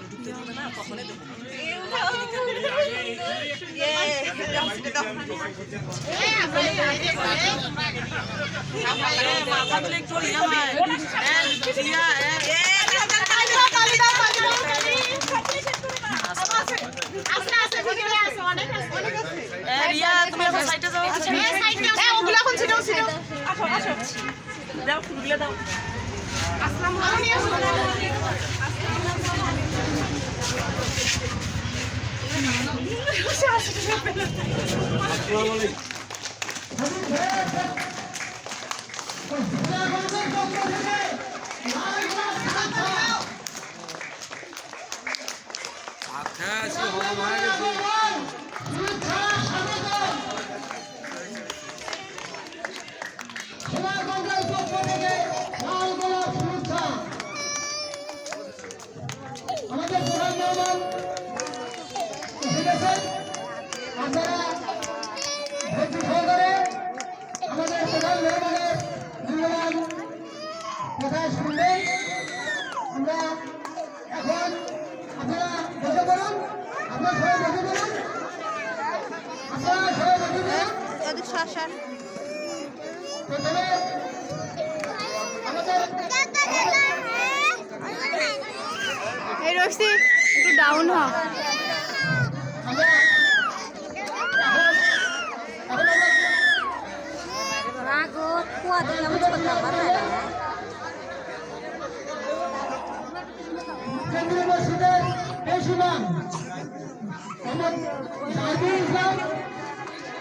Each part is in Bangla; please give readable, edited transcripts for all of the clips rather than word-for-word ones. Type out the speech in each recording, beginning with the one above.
ঢুকতে দিবে না কখনোই দেবো মাথা দিলে একটু ইয়া হয় রিয়া তুমি এখন সাইডে যাও ওগুলো এখন ছিটাও ছিটাও আসো আসো দাও ফুলগুলো দাও আসসালামু আলাইকুম আমাদের প্রধান মেহমান এসেছেন আপনারা ধৈর্য সহকারে আমাদের প্রধান মেহমানের মূল্যবান কথা শুনবেন। আমরা এখন আপনারা বসে পড়ুন, আপনারা সবাই বসে পড়ুন, আপনারা সবাই বসে পড়ুন। প্রথমে আমাদের এই রশি একটু ডাউন হ কেন্দ্রীয় মসজিদের পেশিমান মোহাম্মদ শাহিদুল ইসলাম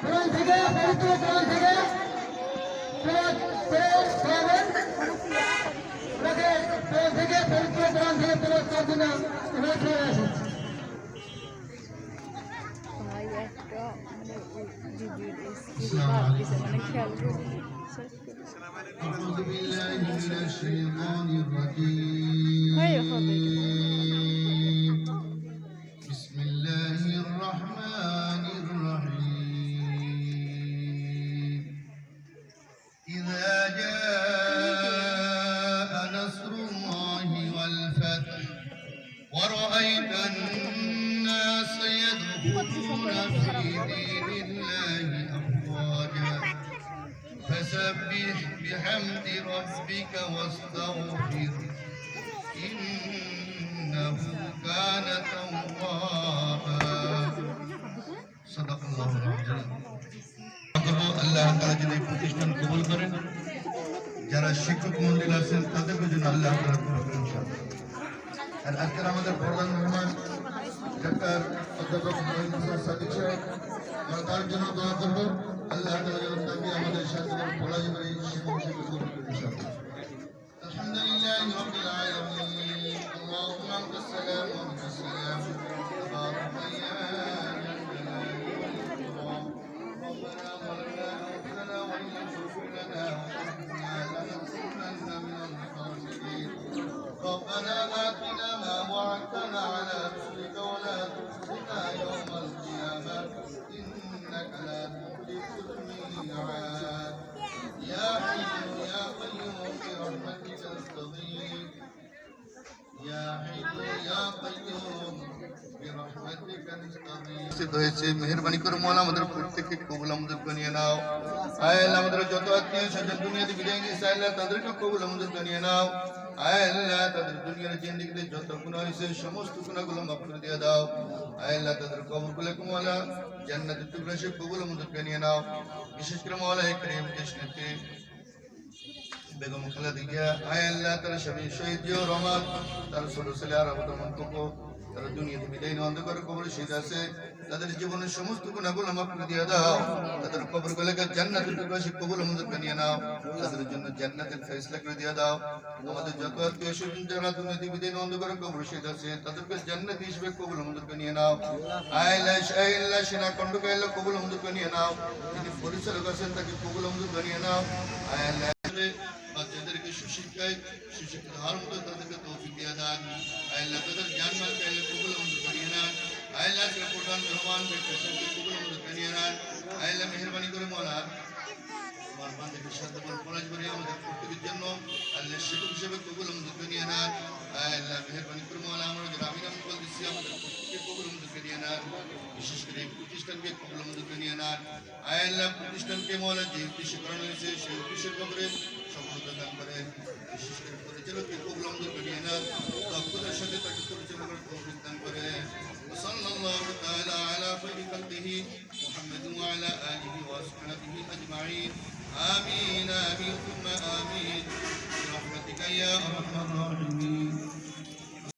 কোরআন থেকে পবিত্র কোরআন থেকে তেলাওয়াত করে শোনাবেন। ওনাকে কোরআন থেকে পবিত্র কোরআন থেকে তেলাওয়াত করার জন্য অনুরোধ করে আসেন। أعوذ بالله من الشيطان الرجيم بسم الله الرحمن الرحيم إذا جاء نصر الله والفتح ورأيت الناس يدخلون في دين الله أفواجا فسبح بحمد ربك واستغفر إنه كان توابا صدق الله العظيم আল্লাহ তাআলা যদি প্রতিষ্ঠান কবুল করেন, যারা শিক্ষক মন্ডল আছেন তাদেরকে যেন আল্লাহ তাআলা কবুল করেন ইনশাআল্লাহ। আর আজকের আমাদের প্রধান মেহমান ডাক্তার অধ্যাপক মহিউদ্দিন সাদিক সাহেব, আমরা তার জন্য দোয়া করব আল্লাহ তাআলা যেন তাকে আমাদের সাথে পড়া যাবে শিক্ষক হিসেবে কবুল করেন ইনশাআল্লাহ। আলহামদুলিল্লাহি রাব্বিল আলামিন আল্লাহুম্মা আনতাস সালাম ওয়া মিনাস সালাম তাবারাক ইয়া ربنا ظلمنا أنفسنا وإن لم تغفر لنا وترحمنا لنكونن من الخاسرين ربنا آتنا ما وعدتنا على رسلك ولا تخزنا يوم القيامة إنك لا تخلف الميعاد يا حي يا قيوم برحمتك نستغيث يا حي يا قيوم মেহরবানি করে মৌলা আমাদের প্রত্যেককে কবুল আমাদের বানিয়ে নাও। আয় আল্লাহ আমাদের যত আত্মীয় স্বজন দুনিয়াতে বিদায় নিয়েছে আল্লাহ তাদেরকে কবুল আমাদের বানিয়ে নাও। আয় আল্লাহ তাদের দুনিয়ার জিন্দেগিতে যত গুনাহ হয়েছে সমস্ত গুনাহগুলো মাফ করে দিয়ে দাও। আয় আল্লাহ তাদের কবরগুলোকে মৌলা জান্নাতের টুকরা সে কবুল আমাদের বানিয়ে নাও। বিশেষ করে মৌলা করিম কৃষ্ণকে বেগম খালেদা আয় আল্লাহ তার স্বামী শহীদ জিয়াউর রহমান তার ছোট ছেলে আর আবদমান কোকো তারা দুনিয়াতে বিদায় অন্ধকার কবরে শহীদ আছে, তাদের জীবনের সমস্ত গুনাহগুলো মাফ করে দিয়ে দাও। তাদের কবরগুলোকে জান্নাতের টুকরা সে কবুল আমাদের বানিয়ে নাও। তাদের জন্য জান্নাতের ফয়সালা করে দিয়ে দাও। আমাদের যত আত্মীয় স্বজন যারা দুনিয়াতে বিদায় অন্ধকার কবরে শহীদ আছে তাদেরকে জান্নাত হিসেবে কবুল আমাদের বানিয়ে নাও। আল্লাহ সেনা খণ্ডকে আল্লাহ কবুল আমাদের বানিয়ে নাও। যিনি পরিচালক আছেন তাকে কবুল আমাদের বানিয়ে নাও। আল্লাহ বাচ্চাদেরকে সুশিক্ষায় সুশিক্ষিত হওয়ার মতো তাদেরকে তৌফিক দিয়ে দেন। আল্লাহ তাদের জ্ঞান মালকে আল্লাহ কবুল আমাদের বানিয়ে নেন। আল্লাহ প্রধান মেহমান ব্যক্তিকে কবুল আমাদের বানিয়ে নেন। আল্লাহ মেহরবানি করে মৌলা তোমার বান্দাকে সাধ্যবান ফরাজ বানিয়ে আমাদের প্রত্যেকের জন্য আল্লাহ শিক্ষক হিসেবে কবুল আমাদের বানিয়ে নেন। আল্লাহ মেহরবানি করে মৌলা আমরা যারা আমিন আয়াল্লাহ প্রতিষ্ঠানকে মৌলা যে উদ্দেশ্যে করানো হয়েছে সেই উদ্দেশ্যের ব্যাপারে সফলতা দান করেন। বিশেষ করে পরিচালককে কবুল মঞ্জুর করিয়ে নেন, দক্ষতার সাথে তাকে পরিচালনার তৌফিক দান করেন। সাল্লাল্লাহু তাআলা আলা খায়রি খালকিহি মুহাম্মাদিন ওয়া আলা আলিহি ওয়া আসহাবিহি আজমাইন। আমিন আমিন সুম্মা আমিন বিরহমাতিকা ইয়া আরহামার রাহিমিন।